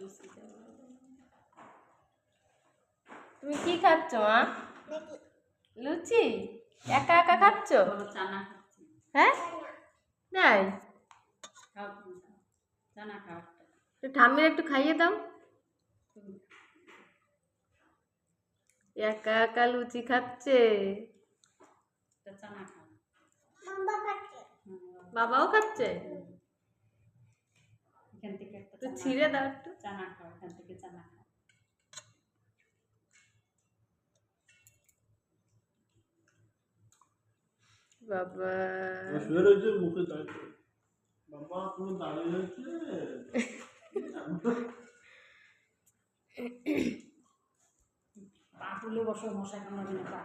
লুচি দাও। তুমি কি খাচ্ছ মা? লুচি একা একা খাচ্ছ? চানা খাচ্ছি। হ্যাঁ নাই খাও চানা খাও। ঠাম্মির একটু খাইয়ে দাও। একা একা লুচি খাচ্ছে। চানা খাও। বাবাও খাচ্ছে। এখান থেকে একটু ছিঁড়ে দাও একটু। চানা খাও, এখান থেকে চানা খাও। বাবা মুখে বাবা তুমি দাঁড়িয়ে আছে পা তুলে বসো, মশা কামড়াবে না পা।